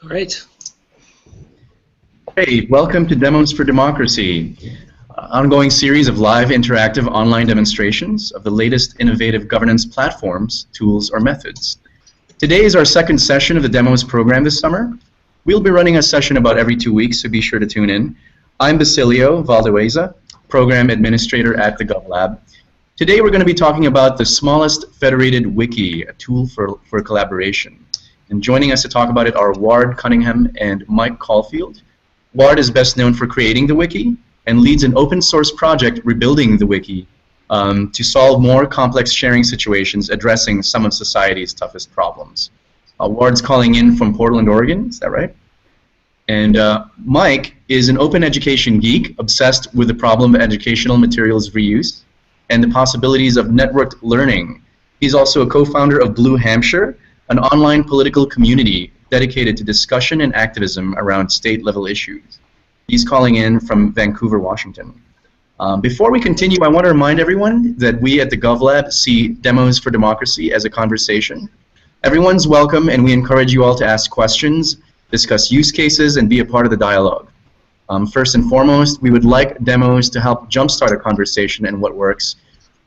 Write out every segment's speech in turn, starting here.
All right. Hey, welcome to Demos for Democracy, an ongoing series of live interactive online demonstrations of the latest innovative governance platforms, tools, or methods. Today is our second session of the Demos program this summer. We'll be running a session about every 2 weeks, so be sure to tune in. I'm Basilio Valdeweza, Program Administrator at the GovLab. Today we're going to be talking about the Smallest Federated Wiki, a tool for collaboration. And joining us to talk about it are Ward Cunningham and Mike Caulfield. Ward is best known for creating the wiki and leads an open source project rebuilding the wiki to solve more complex sharing situations addressing some of society's toughest problems. Ward's calling in from Portland, Oregon, is that right? And Mike is an open education geek obsessed with the problem of educational materials reuse and the possibilities of networked learning. He's also a co-founder of Blue Hampshire, an online political community dedicated to discussion and activism around state-level issues. He's calling in from Vancouver, Washington. Before we continue, I want to remind everyone that we at the GovLab see Demos for Democracy as a conversation. Everyone's welcome, and we encourage you all to ask questions, discuss use cases, and be a part of the dialogue. First and foremost, we would like Demos to help jumpstart a conversation on what works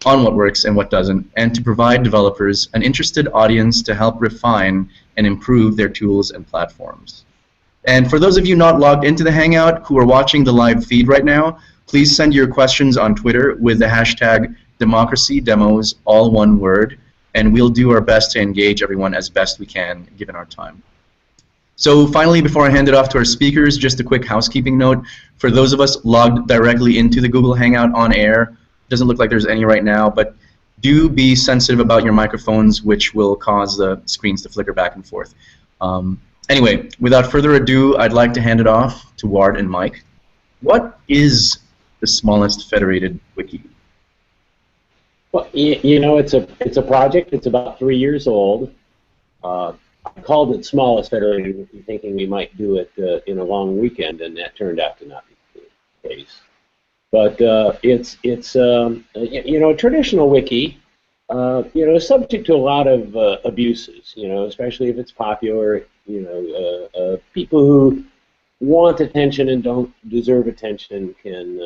and what doesn't, and to provide developers an interested audience to help refine and improve their tools and platforms. And for those of you not logged into the Hangout who are watching the live feed right now, please send your questions on Twitter with the hashtag #DemocracyDemos, all one word, and we'll do our best to engage everyone as best we can given our time. So finally, before I hand it off to our speakers, just a quick housekeeping note. For those of us logged directly into the Google Hangout on air, doesn't look like there's any right now, but do be sensitive about your microphones, which will cause the screens to flicker back and forth. Anyway, without further ado, I'd like to hand it off to Ward and Mike. What is the Smallest Federated Wiki? Well, you know, it's a project. It's about 3 years old. I called it Smallest Federated Wiki, thinking we might do it in a long weekend, and that turned out to not be the case. But it's you know, a traditional wiki, you know, is subject to a lot of abuses, you know, especially if it's popular. You know, people who want attention and don't deserve attention can,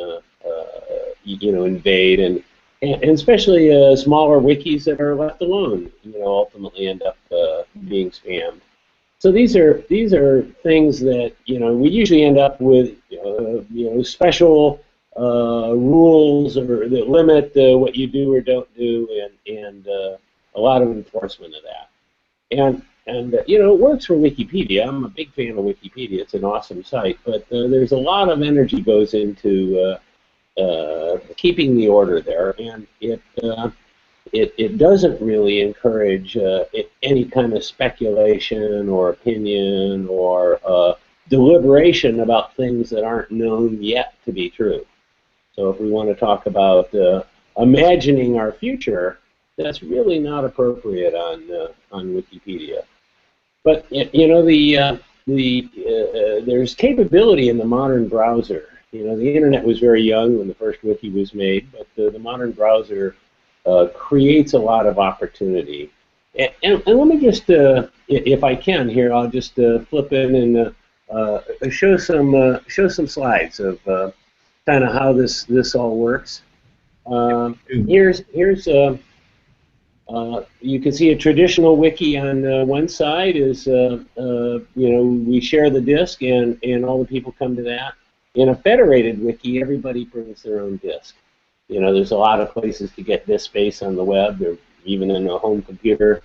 you know, invade, and especially smaller wikis that are left alone, you know, ultimately end up being spammed. So these are things that, you know, we usually end up with, you know, special rules or that limit what you do or don't do, and a lot of enforcement of that. And you know, it works for Wikipedia. I'm a big fan of Wikipedia. It's an awesome site, but there's a lot of energy goes into keeping the order there, and it doesn't really encourage any kind of speculation or opinion or deliberation about things that aren't known yet to be true. So if we want to talk about imagining our future, that's really not appropriate on Wikipedia. But you know, there's capability in the modern browser. You know, the internet was very young when the first wiki was made, but the modern browser creates a lot of opportunity. And let me just, if I can here, I'll just flip in and show some slides of kind of how this all works. Here's you can see a traditional wiki on one side is you know, we share the disk and all the people come to that. In a federated wiki, everybody brings their own disk. You know, there's a lot of places to get disk space on the web, or even in a home computer.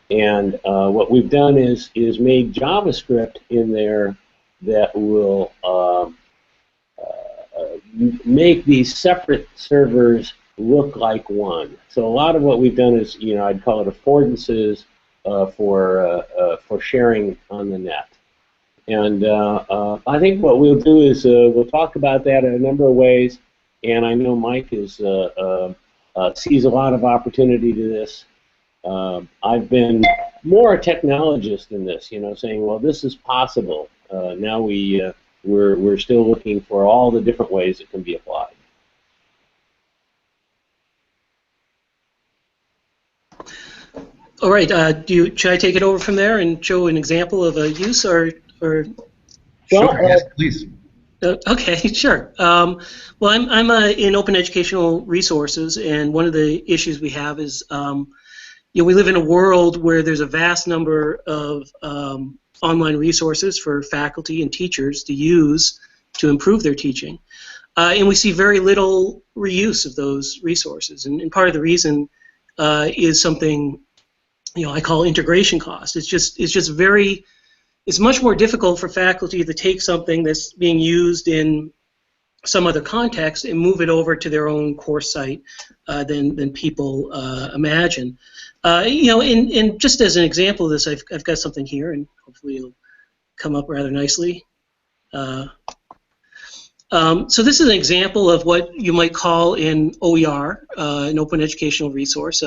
And what we've done is made JavaScript in there that will make these separate servers look like one. So a lot of what we've done is, you know, I'd call it affordances for sharing on the net. And I think what we'll do is we'll talk about that in a number of ways. And I know Mike is sees a lot of opportunity to this. I've been more a technologist in this, you know, saying, well, this is possible. Now we're still looking for all the different ways it can be applied. All right. Should I take it over from there and show an example of a use, or Or Well, Sure, yes, please. okay, sure. Well, I'm in open educational resources, and one of the issues we have is, we live in a world where there's a vast number of online resources for faculty and teachers to use to improve their teaching, and we see very little reuse of those resources. And part of the reason is something I call integration cost. It's much more difficult for faculty to take something that's being used in some other context and move it over to their own course site than people imagine. And just as an example of this, I've got something here, and hopefully it'll come up rather nicely. So this is an example of what you might call an OER, an open educational resource.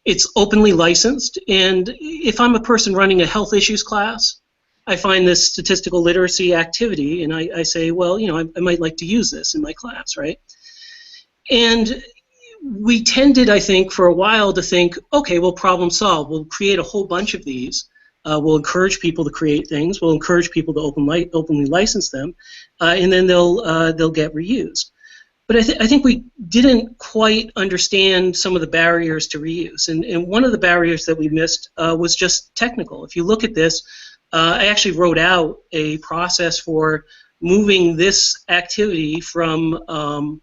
It's openly licensed, and if I'm a person running a health issues class, I find this statistical literacy activity, and I say, well, I might like to use this in my class, right? And we tended, I think, for a while to think, okay, well, problem solved. We'll create a whole bunch of these. We'll encourage people to create things. We'll encourage people to openly license them, and then they'll get reused. But I think we didn't quite understand some of the barriers to reuse, and one of the barriers that we missed was just technical. If you look at this, I actually wrote out a process for moving this activity from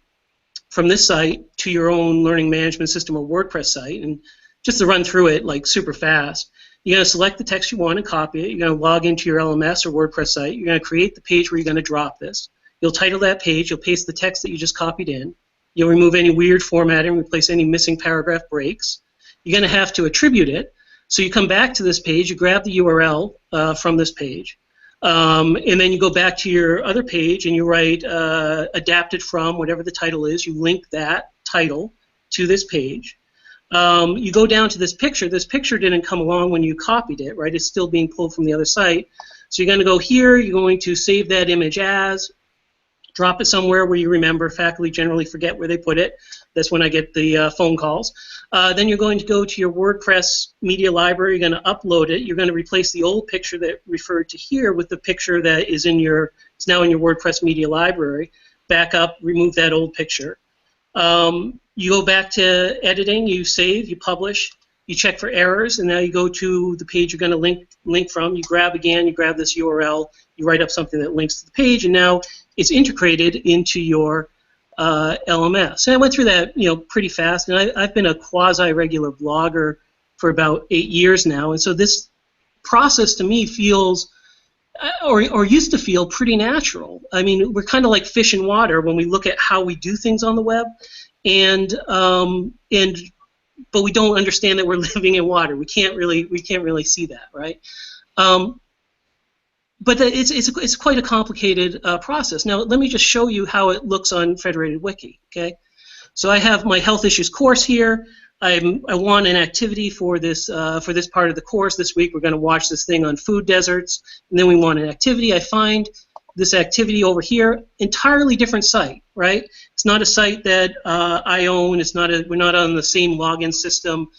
this site to your own learning management system or WordPress site. And just to run through it like super fast, you're going to select the text you want and copy it. You're going to log into your LMS or WordPress site. You're going to create the page where you're going to drop this. You'll title that page. You'll paste the text that you just copied in. You'll remove any weird formatting, replace any missing paragraph breaks. You're going to have to attribute it. So you come back to this page, you grab the URL from this page, and then you go back to your other page and you write adapted from whatever the title is. You link that title to this page. You go down to this picture. This picture didn't come along when you copied it, right? It's still being pulled from the other site. So you're going to go here. You're going to save that image as, drop it somewhere where you remember. Faculty generally forget where they put it. That's when I get the phone calls. Then you're going to go to your WordPress media library. You're going to upload it. You're going to replace the old picture that referred to here with the picture that is it's now in your WordPress media library. Back up, remove that old picture. You go back to editing. You save. You publish. You check for errors, and now you go to the page you're going to link from. You grab this URL. You write up something that links to the page, and now it's integrated into your LMS. And I went through that, pretty fast. And I've been a quasi-regular blogger for about 8 years now, and so this process to me feels, or used to feel, pretty natural. I mean, we're kind of like fish in water when we look at how we do things on the web, but we don't understand that we're living in water. We can't really see that, right? But it's quite a complicated process. Now, let me just show you how it looks on Federated Wiki. Okay, so I have my health issues course here. I want an activity for this part of the course this week. We're going to watch this thing on food deserts, and then we want an activity. I find this activity over here, entirely different site, right? It's not a site that I own. We're not on the same login system.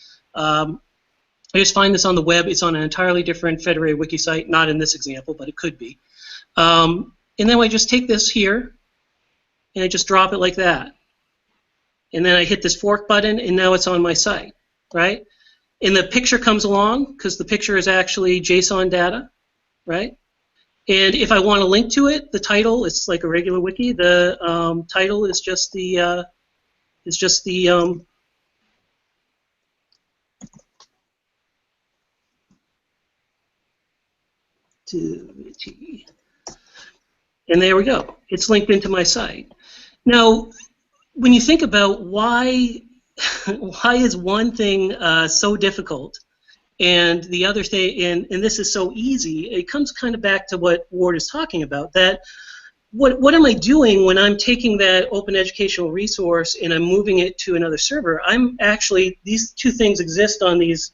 I just find this on the web. It's on an entirely different Federated Wiki site, not in this example, but it could be. And then I just take this here, and I just drop it like that. And then I hit this fork button, and now it's on my site, right? And the picture comes along, because the picture is actually JSON data, right? And if I want to link to it, the title, it's like a regular wiki. The title is just the and there we go. It's linked into my site. Now, when you think about why is one thing so difficult and the other thing, and this is so easy, it comes kind of back to what Ward is talking about, that what am I doing when I'm taking that open educational resource and I'm moving it to another server? I'm actually, these two things exist on these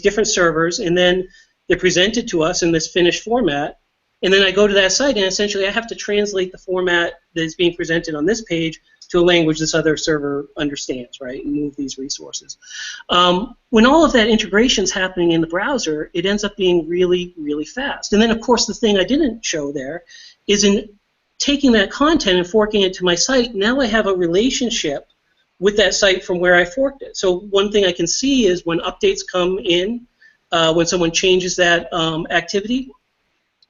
different servers, and then they're presented to us in this finished format, and then I go to that site, and essentially I have to translate the format that is being presented on this page to a language this other server understands, right, and move these resources. Well, when all of that integration is happening in the browser, it ends up being really, really fast. And then, of course, the thing I didn't show there is in taking that content and forking it to my site, now I have a relationship with that site from where I forked it. So one thing I can see is when updates come in, when someone changes that activity,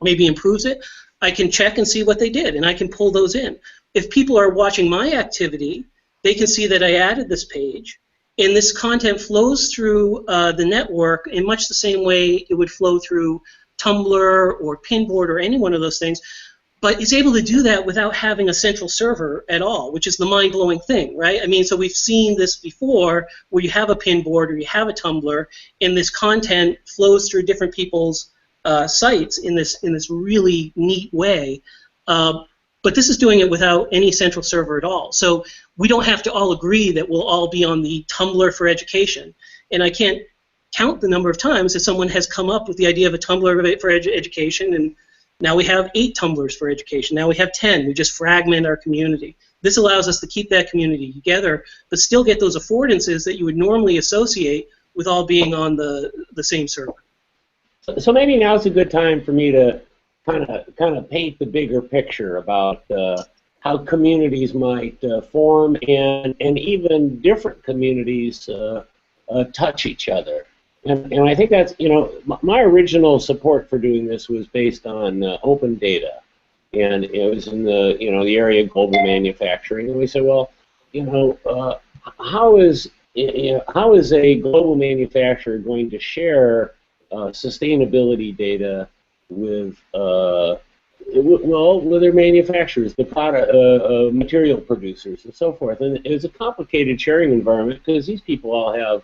maybe improves it, I can check and see what they did, and I can pull those in. If people are watching my activity, they can see that I added this page, and this content flows through the network in much the same way it would flow through Tumblr or Pinboard or any one of those things, but it's able to do that without having a central server at all, which is the mind-blowing thing, right? I mean, so we've seen this before where you have a Pinboard or you have a Tumblr, and this content flows through different people's sites in this really neat way. But this is doing it without any central server at all. So we don't have to all agree that we'll all be on the Tumblr for education. And I can't count the number of times that someone has come up with the idea of a Tumblr for education, and now we have 8 Tumblrs for education. Now we have 10. We just fragment our community. This allows us to keep that community together, but still get those affordances that you would normally associate with all being on the same server. So maybe now's a good time for me to kind of paint the bigger picture about how communities might form and even different communities touch each other. And I think that's, you know, my original support for doing this was based on open data, and it was in the, you know, the area of global manufacturing. And we said, well, you know, how is a global manufacturer going to share sustainability data with with their manufacturers, the product material producers, and so forth? And it's a complicated sharing environment because these people all have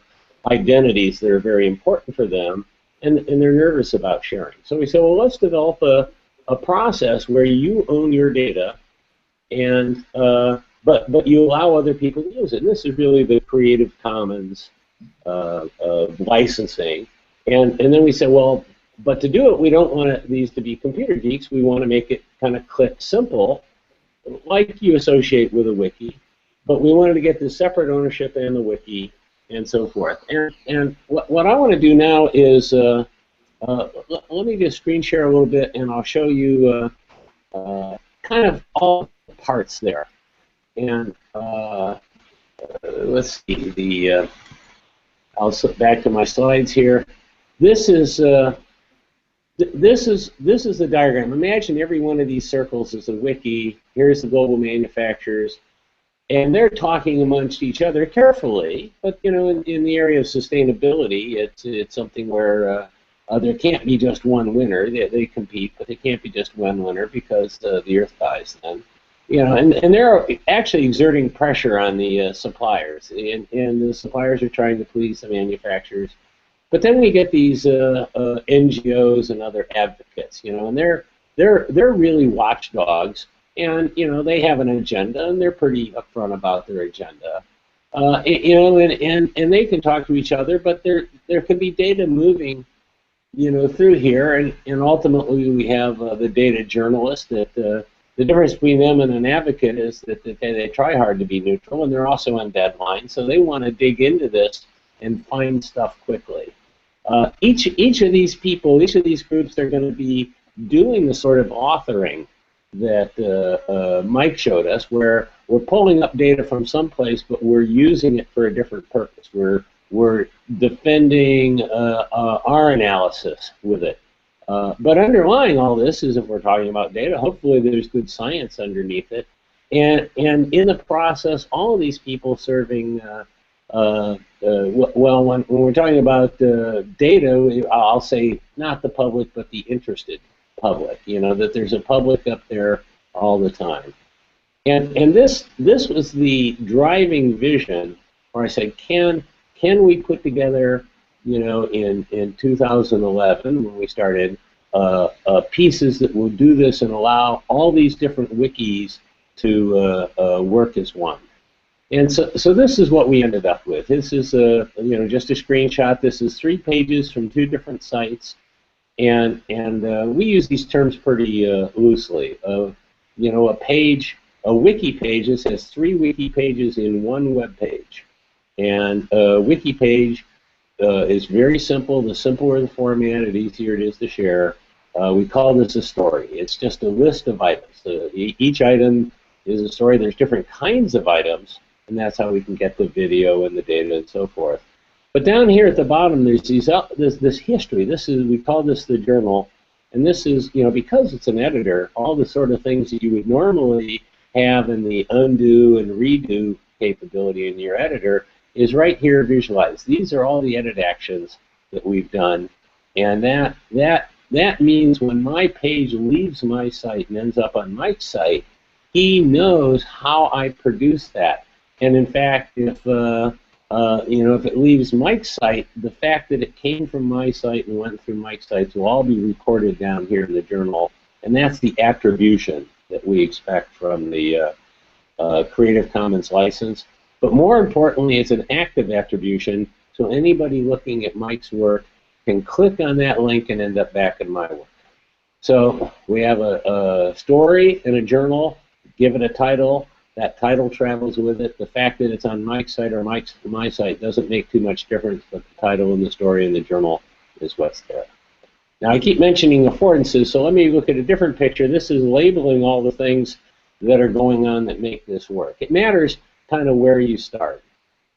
identities that are very important for them, and they're nervous about sharing. So we said, well, let's develop a process where you own your data, and but you allow other people to use it. And this is really the Creative Commons licensing. And then we said, well, but to do it, we don't want these to be computer geeks. We want to make it kind of click simple, like you associate with a wiki, but we wanted to get the separate ownership and the wiki and so forth. And what I want to do now is, let me just screen share a little bit, and I'll show you kind of all the parts there. And let's see, I'll slip back to my slides here. This is the diagram. Imagine every one of these circles is a wiki. Here's the global manufacturers, and they're talking amongst each other carefully. But you know, in the area of sustainability, it's something where there can't be just one winner. They compete, but there can't be just one winner because the Earth dies then. You know, and they're actually exerting pressure on the suppliers, and the suppliers are trying to please the manufacturers. But then we get these NGOs and other advocates, you know, and they're really watchdogs, and you know, they have an agenda, and they're pretty upfront about their agenda, you know, and they can talk to each other, but there can be data moving, you know, through here, and ultimately we have the data journalist. That the difference between them and an advocate is that they try hard to be neutral, and they're also on deadline, so they want to dig into this and find stuff quickly. Each of these people, each of these groups, they're going to be doing the sort of authoring that Mike showed us, where we're pulling up data from someplace, but we're using it for a different purpose. We're defending our analysis with it. But underlying all this is, if we're talking about data, hopefully there's good science underneath it. And in the process, all of these people serving well, when we're talking about data, I'll say not the public, but the interested public. You know, that there's a public up there all the time. And this was the driving vision, where I said, can we put together, you know, in 2011 when we started, pieces that will do this and allow all these different wikis to work as one. And so this is what we ended up with. This is you know, just a screenshot. This is 3 pages from 2 different sites, and we use these terms pretty loosely. You know, a wiki pages has 3 wiki pages in one web page, and a wiki page is very simple. The simpler the format, the easier it is to share. We call this a story. It's just a list of items. Each item is a story. There's different kinds of items, and that's how we can get the video and the data and so forth. But down here at the bottom, there's this history. We call this the journal, and this is, because it's an editor, all the sort of things that you would normally have in the undo and redo capability in your editor is right here visualized. These are all the edit actions that we've done, and that means when my page leaves my site and ends up on Mike's site, he knows how I produced that. And in fact, if it leaves Mike's site, the fact that it came from my site and went through Mike's site will all be recorded down here in the journal, and that's the attribution that we expect from the Creative Commons license. But more importantly, it's an active attribution, so anybody looking at Mike's work can click on that link and end up back in my work. So we have a story and a journal, give it a title, that title travels with it. The fact that it's on Mike's site or my site doesn't make too much difference, but the title and the story and the journal is what's there. Now I keep mentioning affordances, so let me look at a different picture. This is labeling all the things that are going on that make this work. It matters kind of where you start.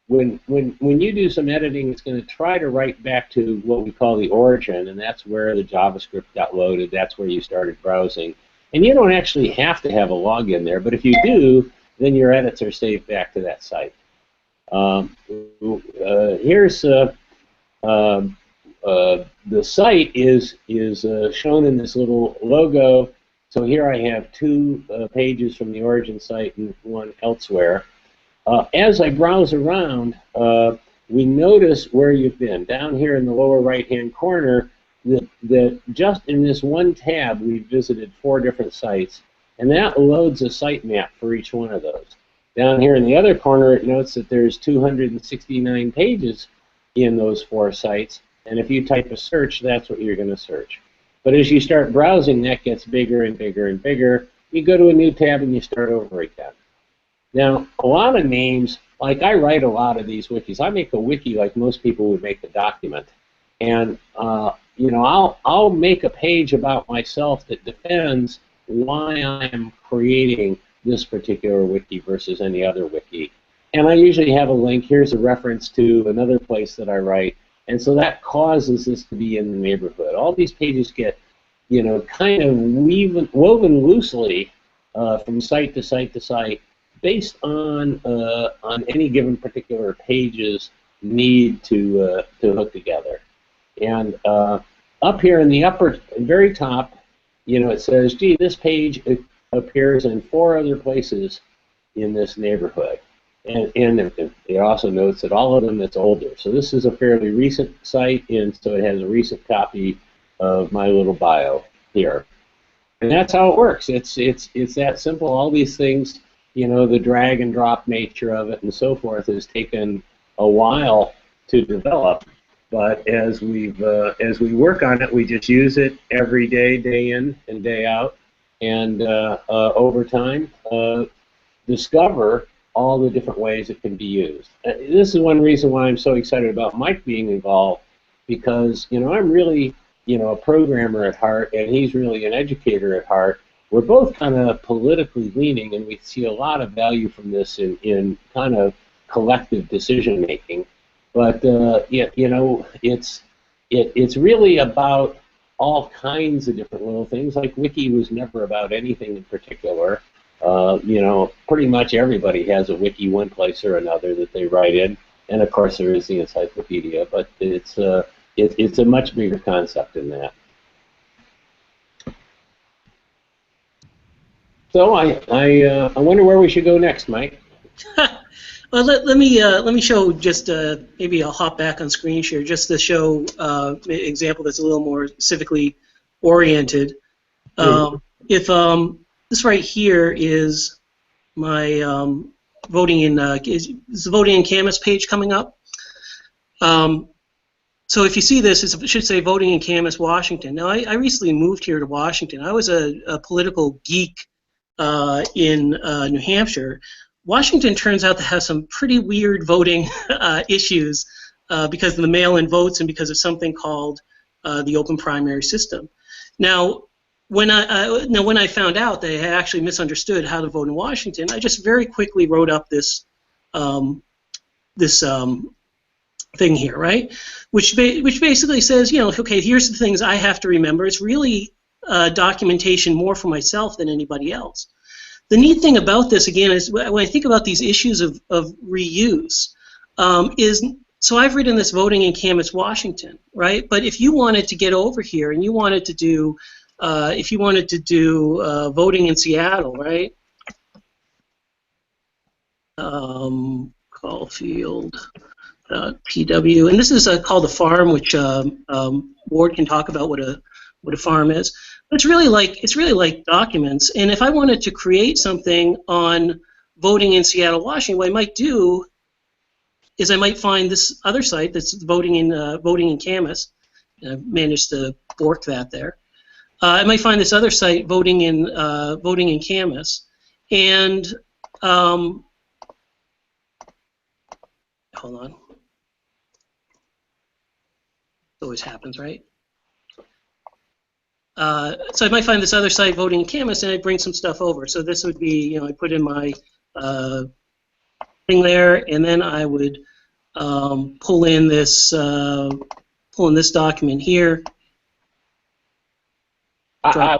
When you do some editing, it's going to try to write back to what we call the origin, and that's where the JavaScript got loaded. That's where you started browsing. And you don't actually have to have a login there, but if you do, then your edits are saved back to that site. Here's the site is shown in this little logo. So here I have two pages from the origin site and one elsewhere. As I browse around, we notice where you've been. Down here in the lower right-hand corner, that just in this one tab, we've visited 4 different sites, and that loads a sitemap for each one of those. Down here in the other corner, it notes that there's 269 pages in those 4 sites, and if you type a search, that's what you're going to search. But as you start browsing, that gets bigger and bigger and bigger. You go to a new tab and you start over again. Now, a lot of names, like I write a lot of these wikis. I make a wiki like most people would make a document. And, I'll make a page about myself that defends why I'm creating this particular wiki versus any other wiki. And I usually have a link. Here's a reference to another place that I write. And so that causes this to be in the neighborhood. All these pages get, kind of woven loosely from site to site to site, based on any given particular page's need to hook together. And up here in the upper, very top, it says, gee, this page appears in 4 other places in this neighborhood. And it also notes that all of them it's older. So this is a fairly recent site, and so it has a recent copy of my little bio here. And that's how it works. It's that simple. All these things, the drag and drop nature of it and so forth has taken a while to develop. But as we work on it, we just use it every day, day in and day out, and over time discover all the different ways it can be used. This is one reason why I'm so excited about Mike being involved, because I'm really a programmer at heart, and he's really an educator at heart. We're both kind of politically leaning, and we see a lot of value from this in kind of collective decision making. But it's really about all kinds of different little things. Like Wiki was never about anything in particular. Pretty much everybody has a wiki one place or another that they write in, and of course there is the encyclopedia. But it's a much bigger concept than that. So I wonder where we should go next, Mike. Well, let me show just maybe I'll hop back on screen share just to show an example that's a little more civically oriented. If this right here is my voting in is the voting in Camas page coming up. So if you see this, it should say voting in Camas, Washington. Now I recently moved here to Washington. I was a political geek in New Hampshire. Washington turns out to have some pretty weird voting issues because of the mail-in votes and because of something called the open primary system. Now, when I found out that I had actually misunderstood how to vote in Washington, I just very quickly wrote up this thing here, right? Which basically says, okay, here's the things I have to remember. It's really documentation more for myself than anybody else. The neat thing about this, again, is when I think about these issues of reuse, so I've written this voting in Camas, Washington, right? But if you wanted to get over here and you wanted to do, voting in Seattle, right? Caulfield. PW, and this is called a farm, which Ward can talk about what a farm is. But it's really like documents. And if I wanted to create something on voting in Seattle, Washington, what I might do is I might find this other site that's voting in Camas. I've managed to bork that there. I might find this other site voting in Camas, and hold on. Always happens, right? So I might find this other site voting in Camas, and I bring some stuff over. So this would be, I put in my thing there, and then I would pull in this document here. While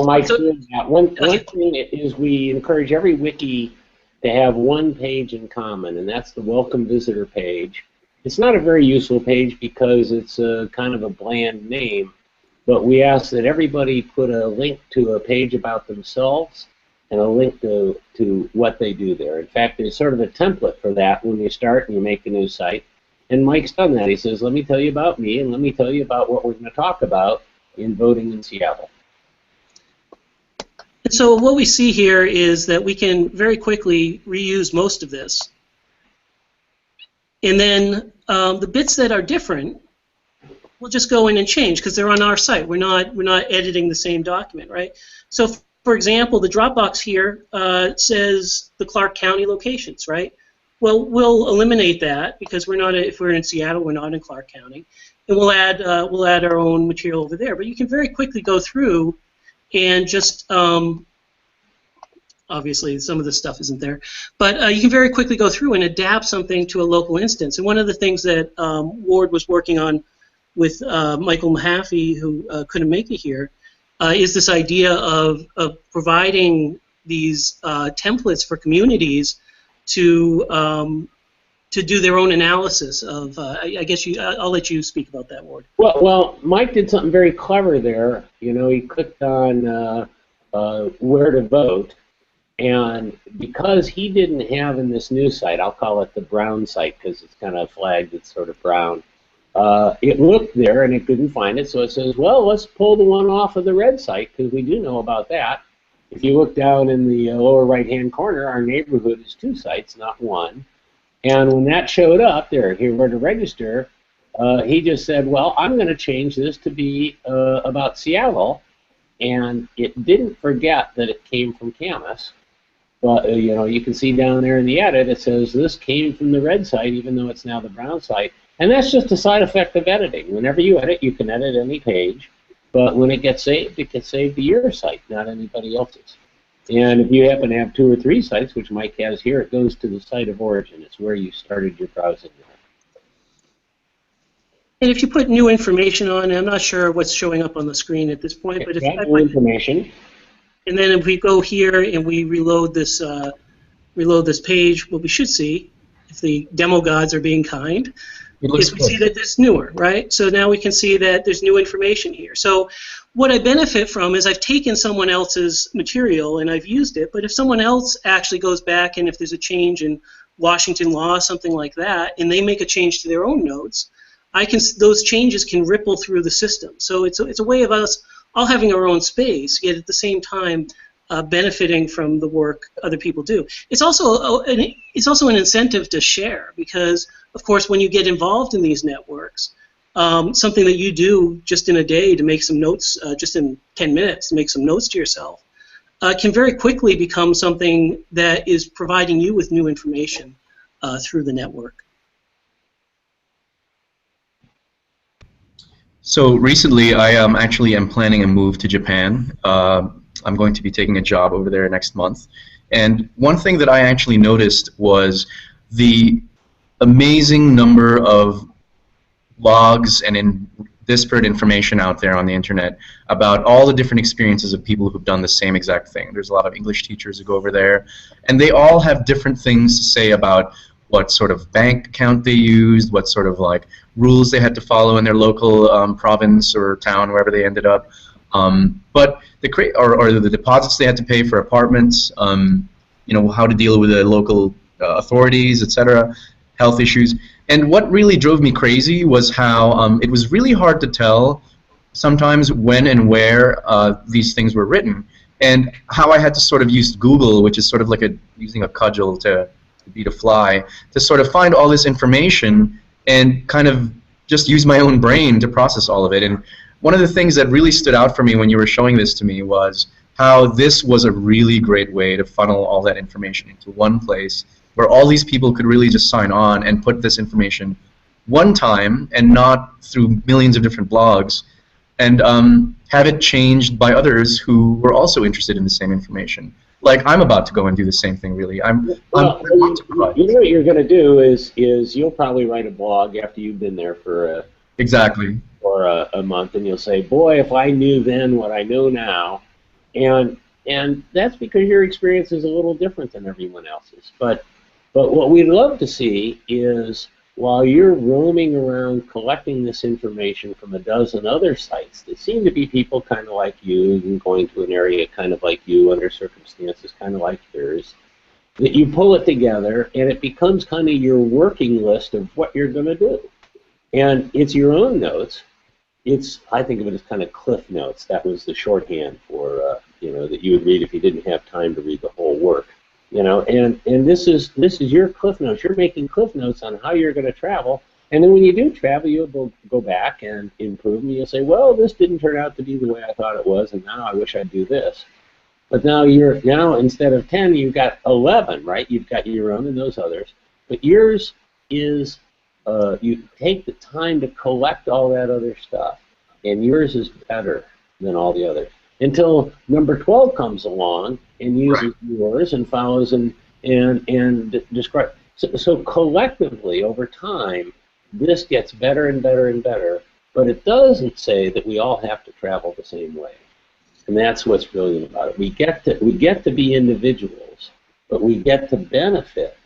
Mike's doing that, one thing is we encourage every wiki to have one page in common, and that's the welcome visitor page. It's not a very useful page because it's a kind of a bland name, but we ask that everybody put a link to a page about themselves and a link to what they do there. In fact, there's sort of a template for that when you start and you make a new site. And Mike's done that. He says, let me tell you about me, and let me tell you about what we're going to talk about in voting in Seattle. And so what we see here is that we can very quickly reuse most of this. And then the bits that are different, we'll just go in and change because they're on our site. We're not editing the same document, right? So, for example, the Dropbox here says the Clark County locations, right? Well, we'll eliminate that because we're not. If we're in Seattle, we're not in Clark County, and we'll add our own material over there. But you can very quickly go through and just obviously, some of this stuff isn't there, but you can very quickly go through and adapt something to a local instance. And one of the things that Ward was working on with Michael Mahaffey, who couldn't make it here, is this idea of providing these templates for communities to do their own analysis of. I guess I'll let you speak about that, Ward. Well, Mike did something very clever there. He clicked on where to vote. And because he didn't have in this new site, I'll call it the brown site because it's kind of flagged, it's sort of brown, it looked there and it couldn't find it, so it says, well, let's pull the one off of the red site because we do know about that. If you look down in the lower right-hand corner, our neighborhood is 2 sites, not 1. And when that showed up there, here where to register, he just said, well, I'm going to change this to be about Seattle, and it didn't forget that it came from Camas. But you can see down there in the edit, it says this came from the red site, even though it's now the brown site. And that's just a side effect of editing. Whenever you edit, you can edit any page. But when it gets saved to your site, not anybody else's. And if you happen to have 2 or 3 sites, which Mike has here, it goes to the site of origin. It's where you started your browsing there. And if you put new information on, I'm not sure what's showing up on the screen at this point, but if I new information. And then if we go here and we reload this page, what we should see, if the demo gods are being kind, is we see that it's newer, right? So now we can see that there's new information here. So what I benefit from is I've taken someone else's material and I've used it, but if someone else actually goes back and if there's a change in Washington law, something like that, and they make a change to their own notes, those changes can ripple through the system. So it's a way of us all having our own space, yet at the same time benefiting from the work other people do. It's also an incentive to share because, of course, when you get involved in these networks, something that you do just in a day to make some notes, just in 10 minutes to make some notes to yourself, can very quickly become something that is providing you with new information through the network. So recently, I actually am planning a move to Japan. I'm going to be taking a job over there next month. And one thing that I actually noticed was the amazing number of blogs and disparate information out there on the internet about all the different experiences of people who've done the same exact thing. There's a lot of English teachers who go over there, and they all have different things to say about what sort of bank account they used, what sort of like rules they had to follow in their local province or town, wherever they ended up. But the deposits they had to pay for apartments, how to deal with the local authorities, etc., health issues. And what really drove me crazy was how it was really hard to tell sometimes when and where these things were written, and how I had to sort of use Google, which is sort of like using a cudgel to beat a fly, to sort of find all this information and kind of just use my own brain to process all of it. And one of the things that really stood out for me when you were showing this to me was how this was a really great way to funnel all that information into one place, where all these people could really just sign on and put this information one time and not through millions of different blogs, and have it changed by others who were also interested in the same information. Like, I'm about to go and do the same thing, really. You know what you're going to do is you'll probably write a blog after you've been there for exactly a month, and you'll say, boy, if I knew then what I know now. And that's because your experience is a little different than everyone else's. But what we'd love to see is, while you're roaming around collecting this information from a dozen other sites that seem to be people kind of like you and going to an area kind of like you under circumstances kind of like yours, that you pull it together and it becomes kind of your working list of what you're going to do. And it's your own notes. I think of it as kind of cliff notes. That was the shorthand for, that you would read if you didn't have time to read the whole work. And this is your cliff notes. You're making cliff notes on how you're going to travel, and then when you do travel, you'll go back and improve, and you'll say, well, this didn't turn out to be the way I thought it was, and now I wish I'd do this. But now instead of 10, you've got 11, right? You've got your own and those others, but yours is you take the time to collect all that other stuff, and yours is better than all the others. Until number 12 comes along and uses yours and follows and describes. So collectively, over time, this gets better and better and better, but it doesn't say that we all have to travel the same way. And that's what's brilliant about it. We get to be individuals, but we get to benefit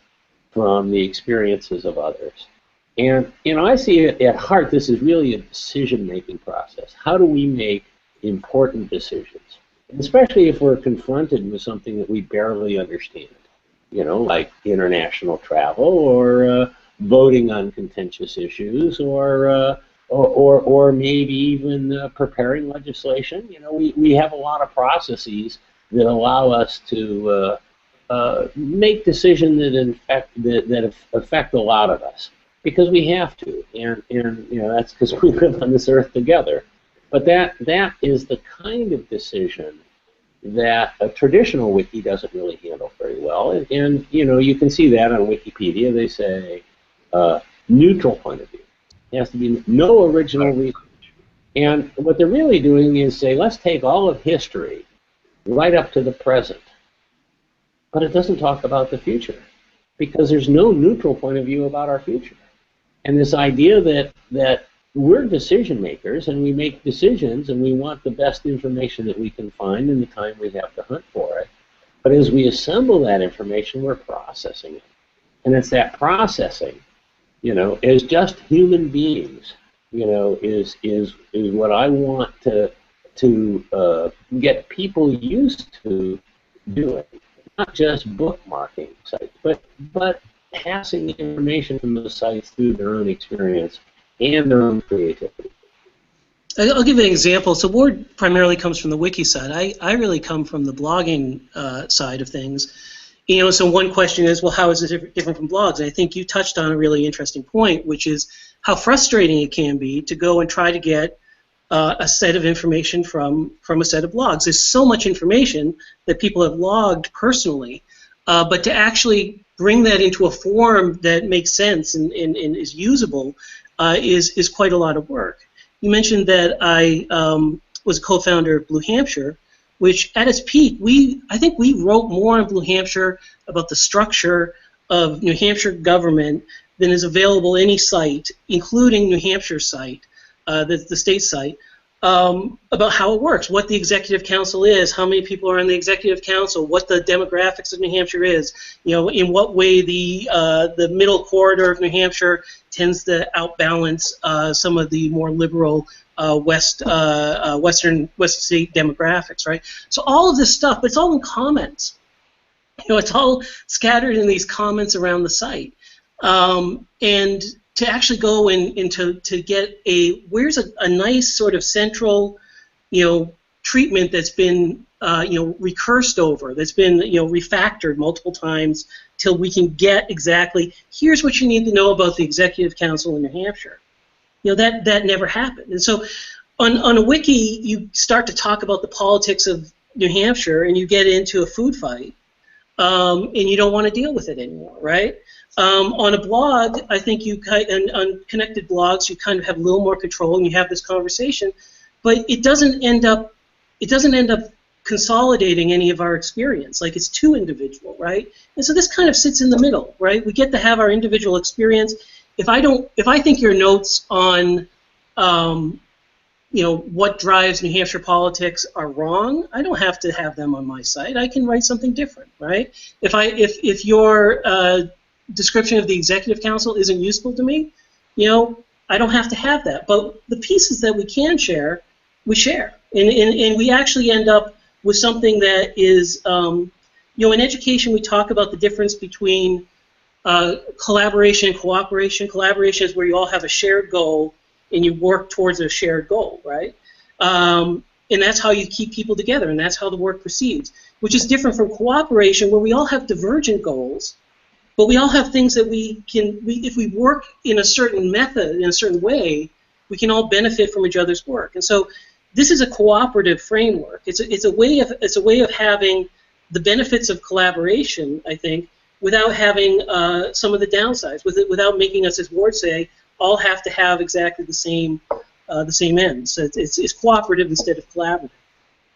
from the experiences of others. And I see it at heart, this is really a decision-making process. How do we make important decisions, especially if we're confronted with something that we barely understand, like international travel or voting on contentious issues or maybe even preparing legislation. We have a lot of processes that allow us to make decisions that affect a lot of us, because we have to, and that's because we live on this earth together. But that is the kind of decision that a traditional wiki doesn't really handle very well. And you can see that on Wikipedia. They say neutral point of view. It has to be no original research. And what they're really doing is say, let's take all of history right up to the present. But it doesn't talk about the future, because there's no neutral point of view about our future. And this idea that we're decision makers and we make decisions and we want the best information that we can find in the time we have to hunt for it. But as we assemble that information, we're processing it. And it's that processing, as just human beings, is what I want to get people used to doing. Not just bookmarking sites, but passing the information from those sites through their own experience and their own creativity. I'll give you an example. So Ward primarily comes from the wiki side. I really come from the blogging side of things. So one question is, well, how is it different from blogs? And I think you touched on a really interesting point, which is how frustrating it can be to go and try to get a set of information from a set of blogs. There's so much information that people have logged personally, but to actually bring that into a form that makes sense and is usable is quite a lot of work. you mentioned that I was co-founder of Blue Hampshire, which at its peak, I think we wrote more on Blue Hampshire about the structure of New Hampshire government than is available any site, including New Hampshire's site, the state site, about how it works, what the executive council is, how many people are on the executive council, what the demographics of New Hampshire is, in what way the middle corridor of New Hampshire tends to outbalance some of the more liberal western state demographics, right? So all of this stuff, but it's all in comments. It's all scattered in these comments around the site, and to actually go in to get where's a nice sort of central, treatment that's been recursed over, that's been refactored multiple times till we can get exactly, here's what you need to know about the Executive Council in New Hampshire. That never happened. And so on a wiki, you start to talk about the politics of New Hampshire and you get into a food fight, and you don't want to deal with it anymore, right? On a blog, I think on connected blogs, you kind of have a little more control and you have this conversation, but it doesn't end up consolidating any of our experience. Like, it's too individual, right? And so this kind of sits in the middle, right? We get to have our individual experience. If I think your notes on what drives New Hampshire politics are wrong, I don't have to have them on my site. I can write something different, right? If your description of the Executive Council isn't useful to me, I don't have to have that. But the pieces that we can share, we share, and we actually end up with something that is, in education we talk about the difference between collaboration and cooperation. Collaboration is where you all have a shared goal and you work towards a shared goal, right? And that's how you keep people together, and that's how the work proceeds, which is different from cooperation, where we all have divergent goals, but we all have things that if we work in a certain method, in a certain way, we can all benefit from each other's work. And so this is a cooperative framework. It's a way of having the benefits of collaboration, I think, without having some of the downsides, without making us, as Ward say, all have to have exactly the same ends. So it's cooperative instead of collaborative.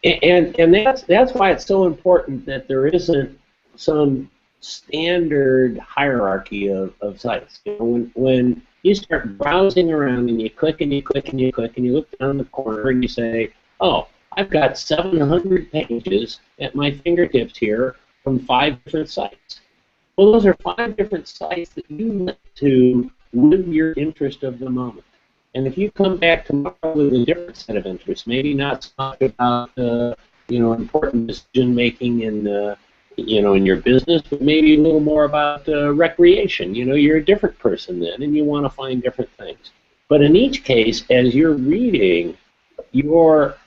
And that's why it's so important that there isn't some standard hierarchy of sites. When you start browsing around and you click and you click and you click and you look down the corner and you say, oh, I've got 700 pages at my fingertips here from 5 different sites. Well, those are 5 different sites that you went to with your interest of the moment. And if you come back tomorrow with a different set of interests, maybe not so much about important decision making in your business, but maybe a little more about recreation. You're a different person then, and you want to find different things. But in each case, as you're reading, your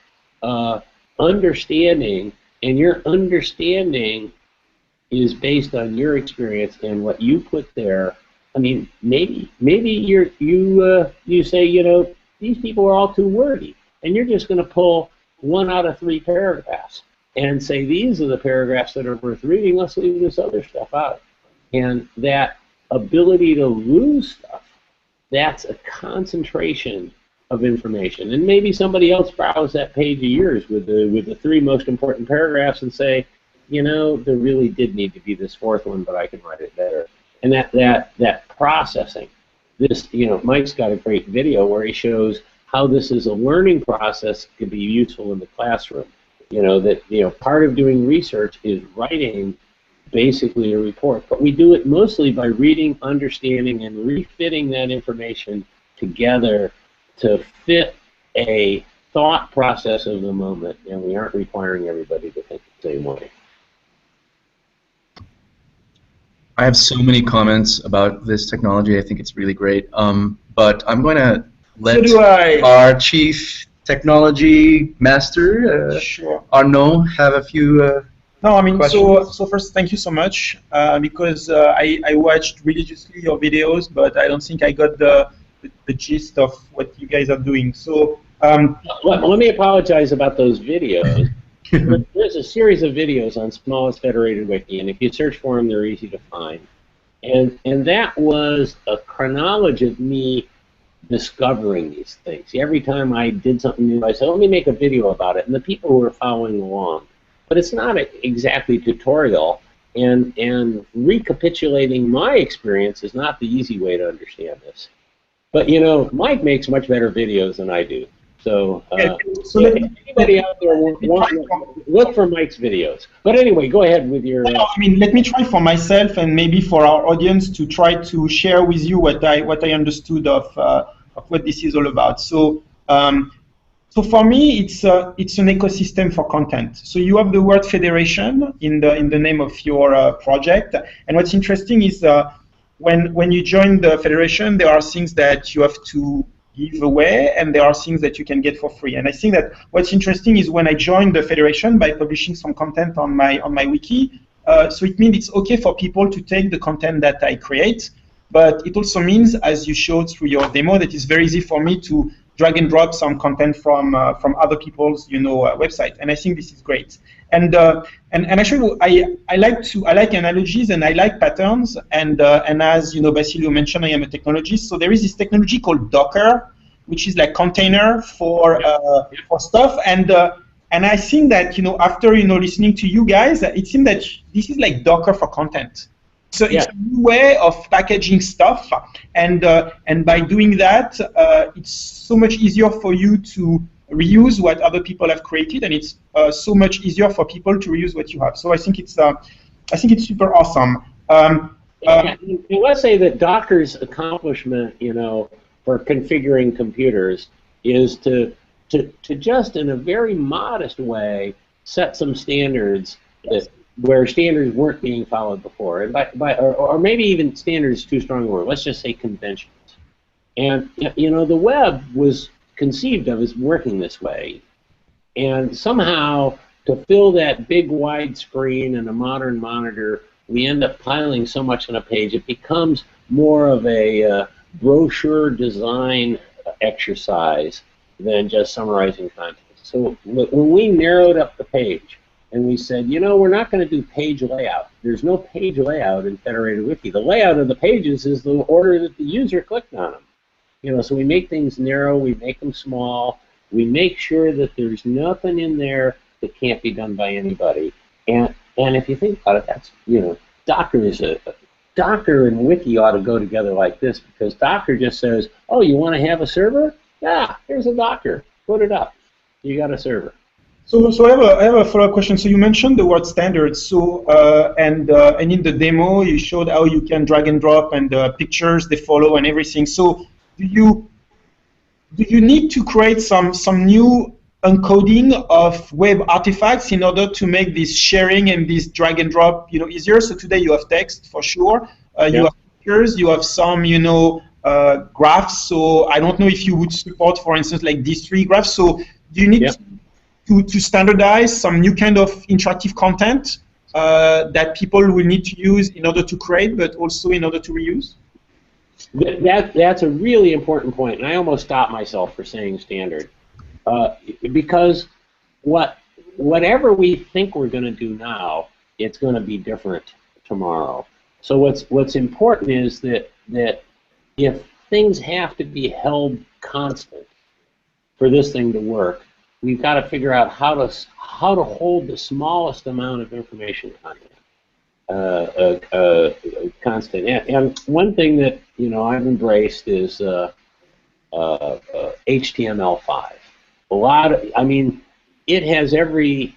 understanding, and your understanding is based on your experience and what you put there. I mean, maybe you say, these people are all too wordy, and you're just going to pull 1 out of 3 paragraphs and say these are the paragraphs that are worth reading. Let's leave this other stuff out. And that ability to lose stuff, that's a concentration of information. And maybe somebody else browse that page of yours with the 3 most important paragraphs and say, there really did need to be this 4th one, but I can write it better. And that processing, this, Mike's got a great video where he shows how this is a learning process that could be useful in the classroom. Part of doing research is writing basically a report, but we do it mostly by reading, understanding, and refitting that information together to fit a thought process of the moment, and we aren't requiring everybody to think the same way. I have so many comments about this technology. I think it's really great. But I'm going to let our chief technology master, Sure. Arnaud, have a few questions. So first, thank you so much, because I watched religiously your videos, but I don't think I got the gist of what you guys are doing. So let me apologize about those videos. There's a series of videos on Smallest Federated Wiki, and if you search for them, they're easy to find. And that was a chronology of me discovering these things. Every time I did something new, I said, let me make a video about it, and the people were following along. But it's not exactly tutorial, and recapitulating my experience is not the easy way to understand this. But, you know, Mike makes much better videos than I do. So, so anybody out there look for Mike's videos. But anyway, go ahead with your... I mean, let me try for myself and maybe for our audience to try to share with you what I understood of what this is all about. So, so for me, it's an ecosystem for content. So you have the word federation in the name of your project, and what's interesting is when you join the federation, there are things that you have to give away, and there are things that you can get for free. And I think that what's interesting is when I joined the federation by publishing some content on my wiki, so it means it's okay for people to take the content that I create, but it also means, as you showed through your demo, that it's very easy for me to drag and drop some content from other people's website, and I think this is great. And actually, I like analogies and I like patterns, and as Basilio mentioned, I am a technologist, so there is this technology called Docker, which is like container for stuff, and I think that after listening to you guys, it seems that this is like Docker for content. So it's a new way of packaging stuff, and by doing that, it's so much easier for you to reuse what other people have created, and it's so much easier for people to reuse what you have. So I think it's super awesome. Let's say that Docker's accomplishment, for configuring computers, is to just in a very modest way set some standards where standards weren't being followed before, and or maybe even standards is too strong a word. Let's just say conventions. And the web was conceived of as working this way, and somehow to fill that big wide screen and a modern monitor, we end up piling so much on a page it becomes more of a brochure design exercise than just summarizing content. So when we narrowed up the page and we said, we're not going to do page layout. There's no page layout in Federated Wiki. The layout of the pages is the order that the user clicked on them. So we make things narrow, we make them small, we make sure that there's nothing in there that can't be done by anybody. And if you think about it, that's, Docker and Wiki ought to go together like this, because Docker just says, oh, you want to have a server? Yeah, here's a Docker. Put it up. You got a server. So I have a follow-up question. So you mentioned the word standards. So and in the demo you showed how you can drag and drop, and pictures they follow and everything. So do you need to create some new encoding of web artifacts in order to make this sharing and this drag and drop easier? So today you have text for sure. You have pictures. You have some graphs. So I don't know if you would support, for instance, like these 3 graphs. So do you need to standardize some new kind of interactive content that people will need to use in order to create, but also in order to reuse? That's a really important point, and I almost stopped myself for saying standard, because whatever we think we're going to do now, it's going to be different tomorrow. So what's important is that if things have to be held constant for this thing to work, we've got to figure out how to hold the smallest amount of information content constant. And one thing that I've embraced is HTML5. It has every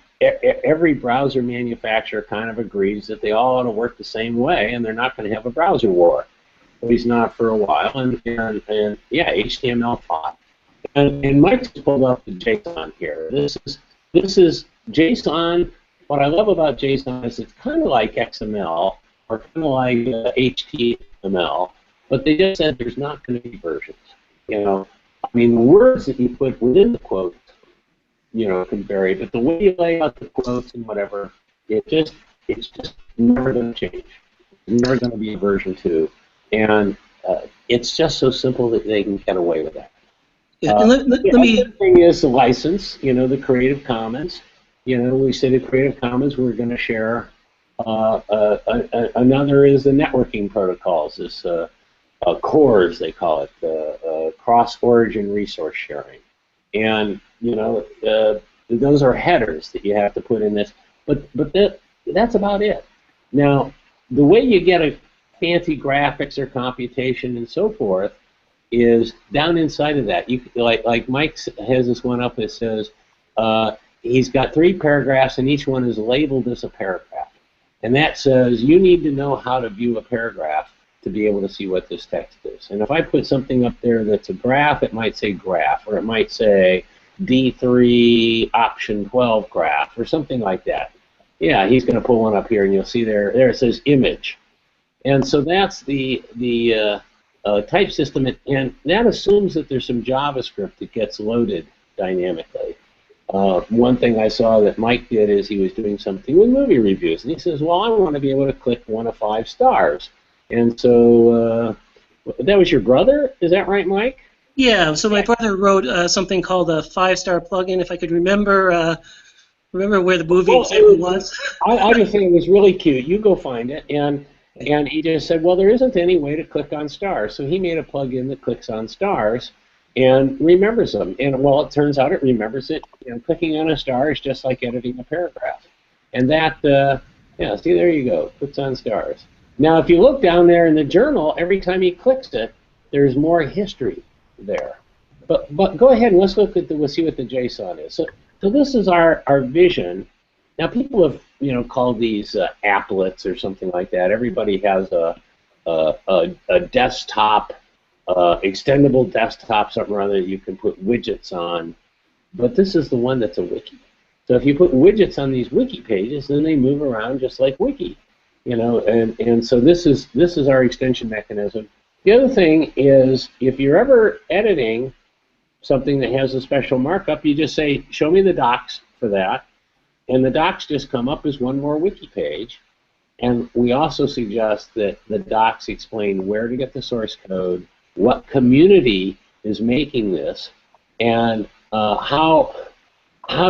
browser manufacturer kind of agrees that they all ought to work the same way, and they're not going to have a browser war. At least not for a while. And yeah, HTML5. And Mike's pulled up the JSON here. This is JSON. What I love about JSON is it's kind of like XML or kind of like HTML, but they just said there's not going to be versions. The words that you put within the quotes, can vary, but the way you lay out the quotes and whatever, it's just never going to change. It's never going to be a version 2, and it's just so simple that they can get away with that. Yeah, and let me. The other thing is the license. The Creative Commons. We say the Creative Commons we're going to share. Another is the networking protocols. This CORS, they call it, cross-origin resource sharing. And, you know, those are headers that you have to put in this. But that's about it. Now, the way you get a fancy graphics or computation and so forth is down inside of that. You like Mike has this one up that says he's got 3 paragraphs and each one is labeled as a paragraph. And that says you need to know how to view a paragraph to be able to see what this text is. And if I put something up there that's a graph, it might say graph, or it might say D3 option 12 graph, or something like that. Yeah, he's going to pull one up here, and you'll see there it says image. And so that's the type system, and that assumes that there's some JavaScript that gets loaded dynamically. One thing I saw that Mike did is he was doing something with movie reviews, and he says, well, I want to be able to click 1 of 5 stars. And so that was your brother? Is that right, Mike? Yeah, so my brother wrote something called a 5-star plugin, if I could remember where the movie example was. I just think it was really cute. You go find it. And he just said, well, there isn't any way to click on stars. So he made a plugin that clicks on stars and remembers them. And, well, it turns out it remembers it. You know, clicking on a star is just like editing a paragraph. And that, yeah, see, there you go. Clicks on stars. Now, if you look down there in the journal, every time he clicks it, there's more history there. But go ahead and let's look at we'll see what the JSON is. So this is our vision. Now, people have called these applets or something like that. Everybody has a desktop, extendable desktop, something or other that you can put widgets on. But this is the one that's a wiki. So if you put widgets on these wiki pages, then they move around just like wiki. And so this is our extension mechanism. The other thing is, if you're ever editing something that has a special markup, you just say, show me the docs for that, and the docs just come up as one more wiki page. And we also suggest that the docs explain where to get the source code, what community is making this, and how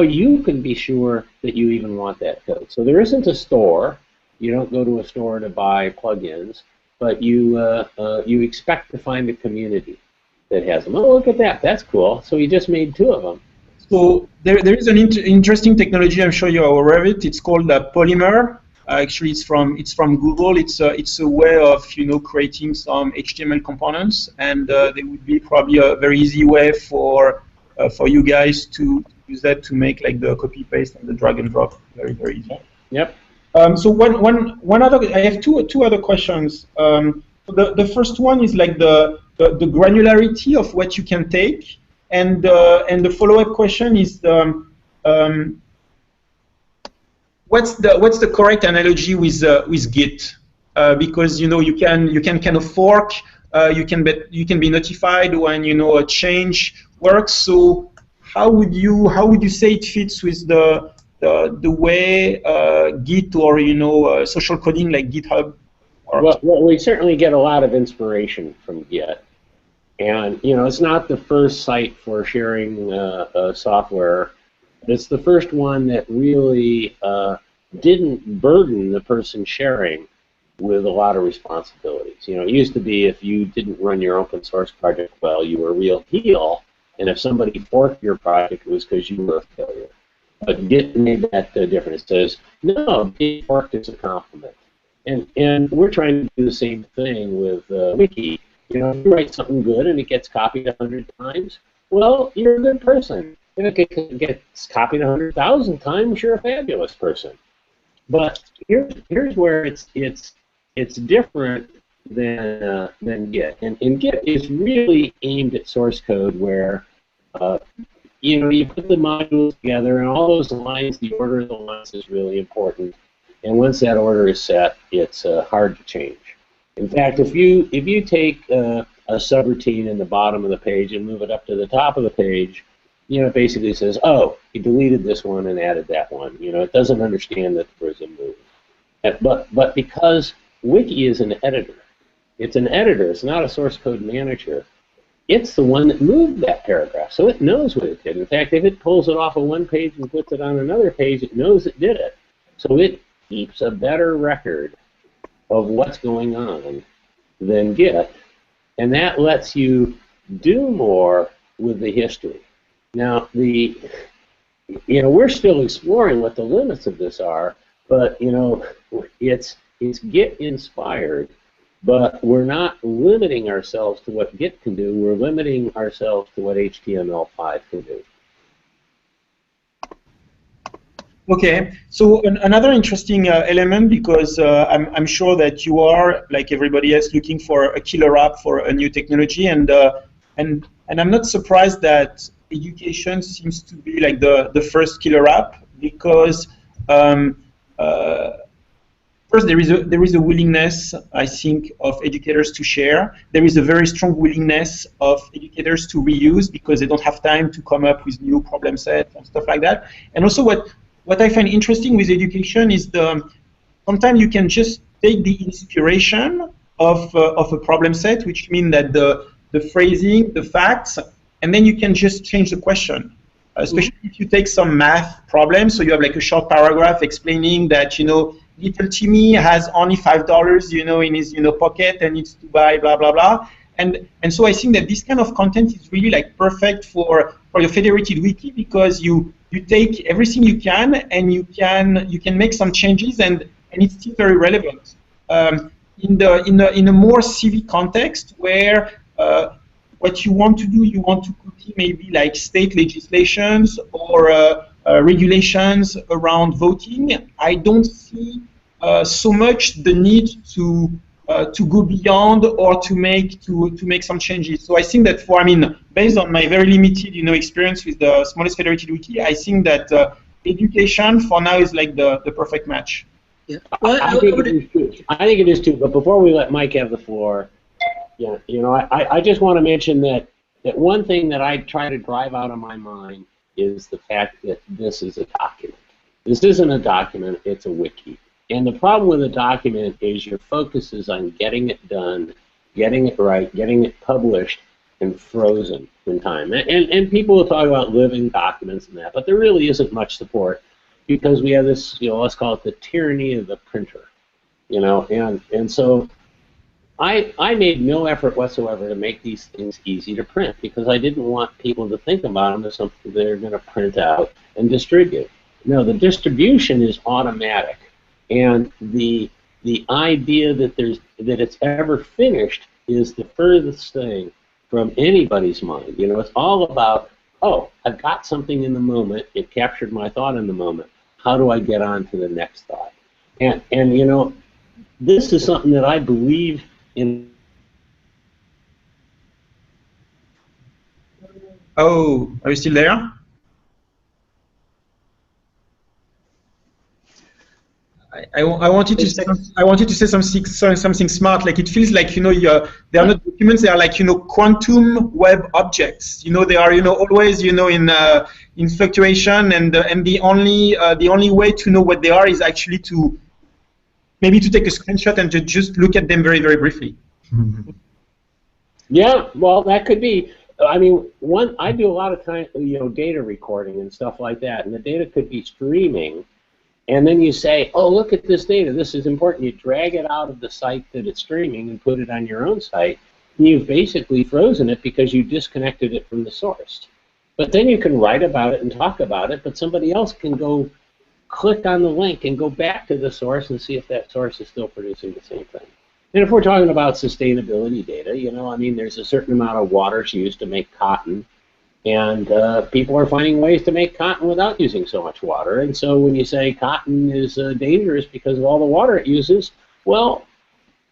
you can be sure that you even want that code. So there isn't a store. You don't go to a store to buy plugins, but you expect to find a community that has them. Oh, look at that. That's cool. So he just made 2 of them. So there is an interesting technology. I'm sure you're aware of it. It's called Polymer. Actually, it's from Google. It's a way of creating some HTML components, and there would be probably a very easy way for you guys to use that to make like the copy paste and the drag and drop very easy. Yep. So one other, I have two other questions. The first one is like the granularity of what you can take, and the follow-up question is what's the correct analogy with Git? Because you can kind of fork, you can be notified when a change works. So how would you say it fits with the way Git or social coding like GitHub works? Well, we certainly get a lot of inspiration from Git, and it's not the first site for sharing software. It's the first one that really didn't burden the person sharing with a lot of responsibilities. It used to be if you didn't run your open source project well, you were a real heel, and if somebody forked your project, it was because you were a failure. But Git made that different. It says, no, being forked is a compliment. And we're trying to do the same thing with Wiki. If you write something good and it gets copied 100 times, well, you're a good person. If it gets copied 100,000 times, you're a fabulous person. But here's where it's different than Git. And Git is really aimed at source code where you put the modules together, and all those lines, the order of the lines is really important. And once that order is set, it's hard to change. In fact, if you take a subroutine in the bottom of the page and move it up to the top of the page, it basically says, oh, you deleted this one and added that one. It doesn't understand that there was a move. But because Wiki is an editor, it's not a source code manager. It's the one that moved that paragraph, so it knows what it did. In fact, if it pulls it off of one page and puts it on another page, it knows it did it. So it keeps a better record of what's going on than Git. And that lets you do more with the history. Now, we're still exploring what the limits of this are, but it's Git inspired, but we're not limiting ourselves to what Git can do. We're limiting ourselves to what HTML5 can do. Okay, so another interesting element, because I'm sure that you are, like everybody else, looking for a killer app for a new technology, and I'm not surprised that education seems to be like the first killer app, because first there is a willingness, I think, of educators to share. There is a very strong willingness of educators to reuse, because they don't have time to come up with new problem sets and stuff like that. And also what I find interesting with education is sometimes you can just take the inspiration of a problem set, which means that the phrasing, the facts, and then you can just change the question. Especially if you take some math problem, so you have like a short paragraph explaining that little Timmy has only $5 in his pocket and needs to buy blah blah blah. And so I think that this kind of content is really like perfect for your federated wiki, because you take everything you can, and you can make some changes, and it's still very relevant. In a more civic context, where what you want to do, you want to copy maybe like state legislations or regulations around voting, I don't see so much the need to go beyond or to make some changes. So I think that based on my very limited experience with the Smallest Federated Wiki, I think that education for now is like the perfect match. Yeah. Well, I think it is too. But before we let Mike have the floor, I just want to mention that one thing that I try to drive out of my mind is the fact that this is a document. This isn't a document, it's a wiki. And the problem with a document is your focus is on getting it done, getting it right, getting it published, and frozen in time. And people will talk about living documents and that, but there really isn't much support, because we have this, let's call it the tyranny of the printer. And so I made no effort whatsoever to make these things easy to print, because I didn't want people to think about them as something they're going to print out and distribute. No, the distribution is automatic, and the idea that it's ever finished is the furthest thing from anybody's mind. It's all about, oh, I've got something in the moment, it captured my thought in the moment. How do I get on to the next thought? And this is something that I believe in. Oh, are you still there? I wanted to say something smart. Like, it feels like they are not documents. They are like quantum web objects. They are always in fluctuation, and the only way to know what they are is actually to maybe to take a screenshot and to just look at them very, very briefly. Yeah, well, that could be. I do a lot of time, data recording and stuff like that, and the data could be streaming. And then you say, oh, look at this data, this is important. You drag it out of the site that it's streaming and put it on your own site. And you've basically frozen it because you disconnected it from the source. But then you can write about it and talk about it, but somebody else can go click on the link and go back to the source and see if that source is still producing the same thing. And if we're talking about sustainability data, there's a certain amount of water used to make cotton. And people are finding ways to make cotton without using so much water. And so when you say cotton is dangerous because of all the water it uses, well,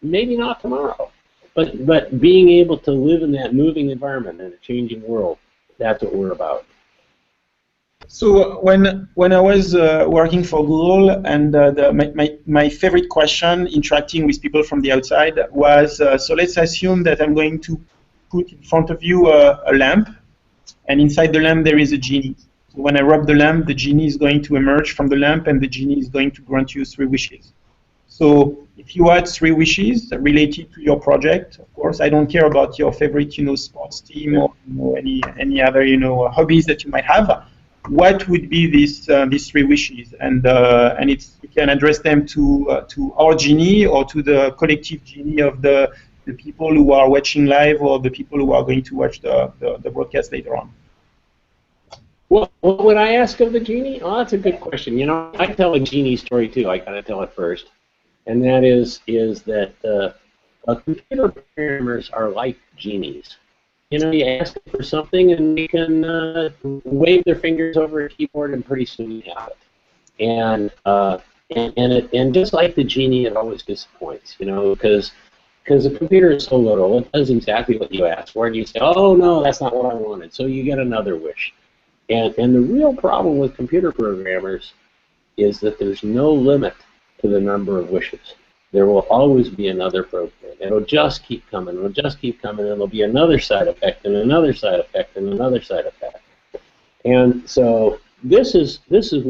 maybe not tomorrow. But being able to live in that moving environment in a changing world, that's what we're about. So when I was working for Google, and my favorite question interacting with people from the outside was, so let's assume that I'm going to put in front of you a lamp. And inside the lamp, there is a genie. So when I rub the lamp, the genie is going to emerge from the lamp, and the genie is going to grant you 3 wishes. So if you had 3 wishes related to your project, of course, I don't care about your favorite, sports team or any other, hobbies that you might have. What would be these 3 wishes? And you can address them to our genie or to the collective genie of the the people who are watching live or the people who are going to watch the broadcast later on? Well, what would I ask of the genie? Oh, that's a good question. You know, I tell a genie story too. I gotta tell it first, and that is that computer programmers are like genies. You know, you ask them for something, and they can wave their fingers over a keyboard, and pretty soon you have it. And just like the genie, it always disappoints. You know, because the computer is so little, it does exactly what you ask for, and you say, "Oh no, that's not what I wanted." So you get another wish. And the real problem with computer programmers is that there's no limit to the number of wishes. There will always be another program. It'll just keep coming. It'll just keep coming. And there'll be another side effect and another side effect and another side effect. And so this is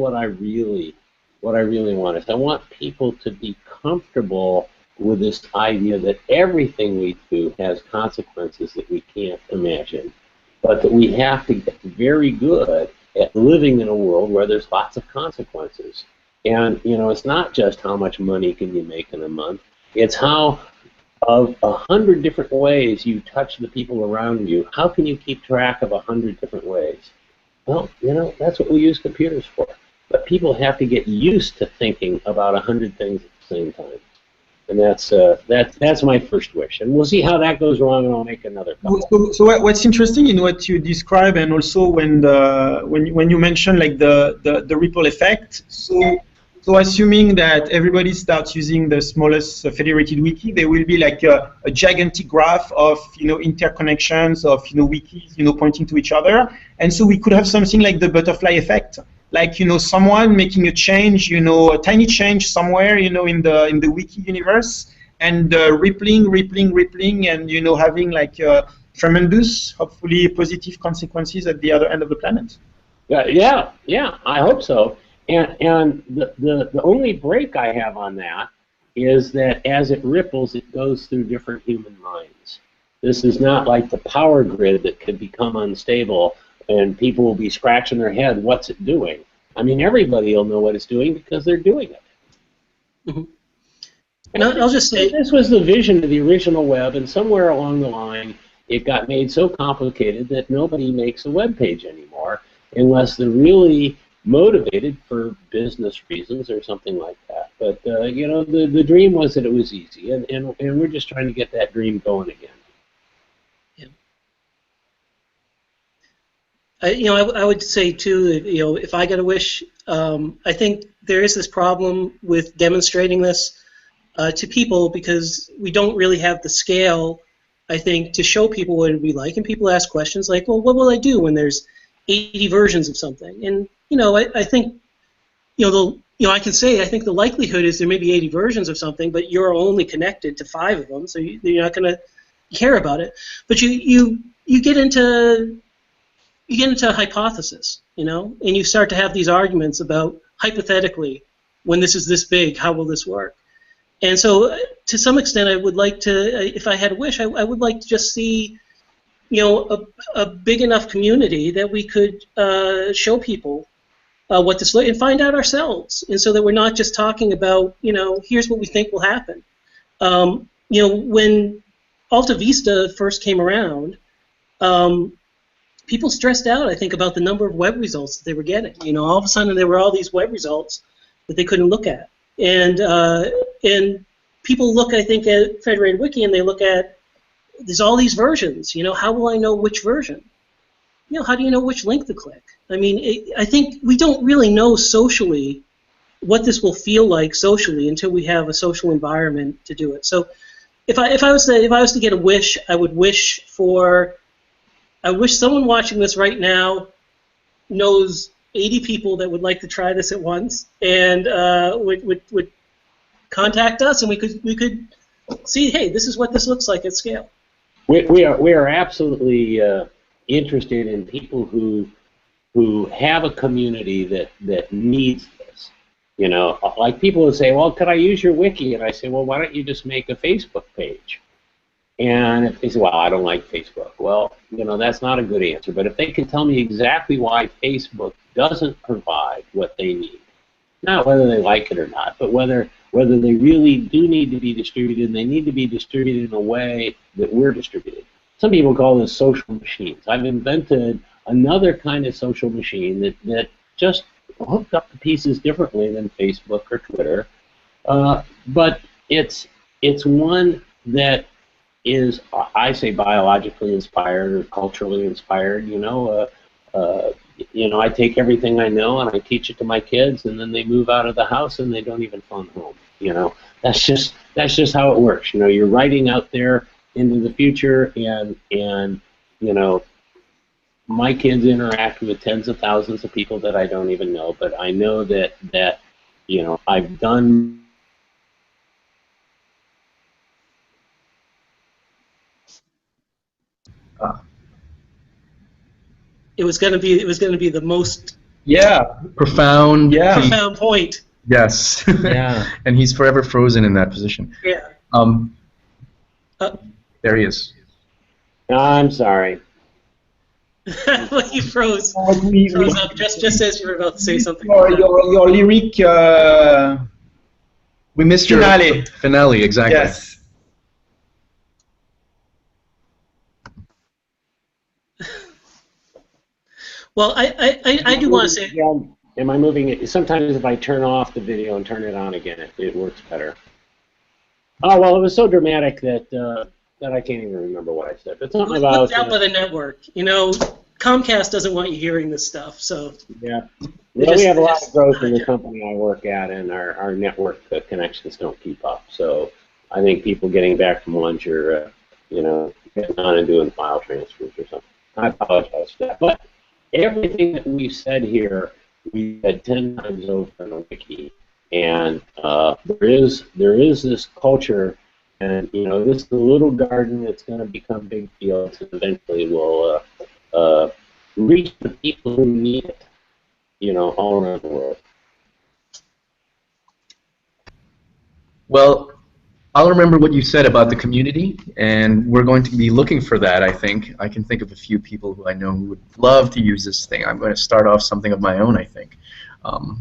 what I really want. Is I want people to be comfortable with this idea that everything we do has consequences that we can't imagine, but that we have to get very good at living in a world where there's lots of consequences. And, you know, it's not just how much money can you make in a month. It's how, of 100 different ways you touch the people around you, how can you keep track of 100 different ways? Well, you know, that's what we use computers for. But people have to get used to thinking about 100 things at the same time. And that's my first wish, and we'll see how that goes wrong, and I'll make another couple. So what's interesting in what you describe, and also when you mention like the ripple effect. So assuming that everybody starts using the smallest federated wiki, there will be like a gigantic graph of interconnections of wikis pointing to each other, and so we could have something like the butterfly effect. Like someone making a change, a tiny change somewhere, in the wiki universe, and rippling, and having like tremendous, hopefully positive consequences at the other end of the planet. Yeah, I hope so. And the only break I have on that is that as it ripples, it goes through different human minds. This is not like the power grid that could become unstable, and people will be scratching their head, what's it doing? I mean, everybody will know what it's doing because they're doing it. Mm-hmm. And I'll just say, this was the vision of the original web, and somewhere along the line, it got made so complicated that nobody makes a web page anymore unless they're really motivated for business reasons or something like that. But, the dream was that it was easy, and we're just trying to get that dream going again. I would say too that if I got a wish, I think there is this problem with demonstrating this to people because we don't really have the scale, I think, to show people what it would be like. And people ask questions like, well, what will I do when there's 80 versions of something? And I think I can say I think the likelihood is there may be 80 versions of something, but you're only connected to 5 of them, so you're not going to care about it. But you get into a hypothesis, and you start to have these arguments about, hypothetically, when this is this big, how will this work? And so, to some extent, I would like to, if I had a wish, I would like to just see, a big enough community that we could show people what this looks and find out ourselves, and so that we're not just talking about, here's what we think will happen. When Alta Vista first came around, people stressed out, I think, about the number of web results that they were getting. All of a sudden there were all these web results that they couldn't look at. And people look, I think, at Federated Wiki and they look at, there's all these versions. How will I know which version? How do you know which link to click? I mean, I think we don't really know socially what this will feel like socially until we have a social environment to do it. So if I was to get a wish, I would wish someone watching this right now knows 80 people that would like to try this at once, and would contact us, and we could see, hey, this is what this looks like at scale. We are absolutely interested in people who have a community that needs this. Like people would say, well, could I use your wiki? And I say, well, why don't you just make a Facebook page? And if they say, well, I don't like Facebook. Well, that's not a good answer. But if they can tell me exactly why Facebook doesn't provide what they need, not whether they like it or not, but whether they really do need to be distributed, and they need to be distributed in a way that we're distributed. Some people call this social machines. I've invented another kind of social machine that just hooked up the pieces differently than Facebook or Twitter, but it's one that is, I say, biologically inspired or culturally inspired. I take everything I know and I teach it to my kids, and then they move out of the house and they don't even phone home. That's just how it works. You're writing out there into the future, and my kids interact with tens of thousands of people that I don't even know, but I know that I've done. It was going to be the most profound. profound point. Yes. Yeah. And he's forever frozen in that position. Yeah. There he is. I'm sorry. Well, you froze up just as you were about to say something. Your lyric. We missed Finale. your finale, exactly. Yes. Well, I do want to say. Am I moving it? Sometimes if I turn off the video and turn it on again, it works better. Oh, well, it was so dramatic that I can't even remember what I said. But something about... Looked out by the network. Comcast doesn't want you hearing this stuff, so... Yeah. Well, we have a lot of growth in the company I work at, and our network connections don't keep up. So I think people getting back from lunch are, getting on and doing file transfers or something. I apologize for that. But everything that we've said here, we said 10 times over in the wiki, and there is this culture, and this is the little garden that's going to become big fields, and eventually will reach the people who need it, all around the world. Well, I'll remember what you said about the community, and we're going to be looking for that, I think. I can think of a few people who I know who would love to use this thing. I'm going to start off something of my own, I think,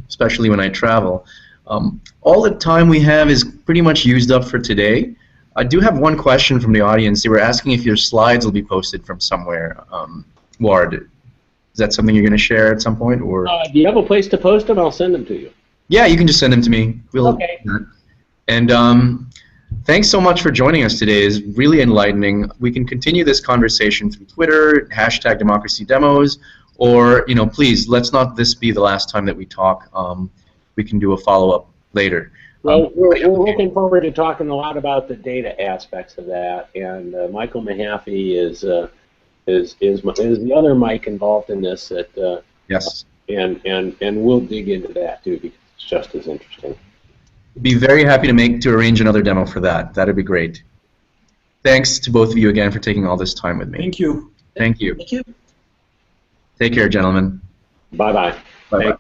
especially when I travel. All the time we have is pretty much used up for today. I do have one question from the audience. They were asking if your slides will be posted from somewhere. Ward, is that something you're going to share at some point? Or do you have a place to post them? I'll send them to you. Yeah, you can just send them to me. Okay. And thanks so much for joining us today. It's really enlightening. We can continue this conversation through Twitter, #democracydemos, or please let's not this be the last time that we talk. We can do a follow-up later. Well, we're looking forward to talking a lot about the data aspects of that, and Michael Mahaffey is the other Mike involved in this. Yes. And we'll dig into that too, because it's just as interesting. Be very happy to arrange another demo for that. That'd be great. Thanks to both of you again for taking all this time with me. Thank you. Thank you. Thank you. Take care, gentlemen. Bye-bye. Bye-bye.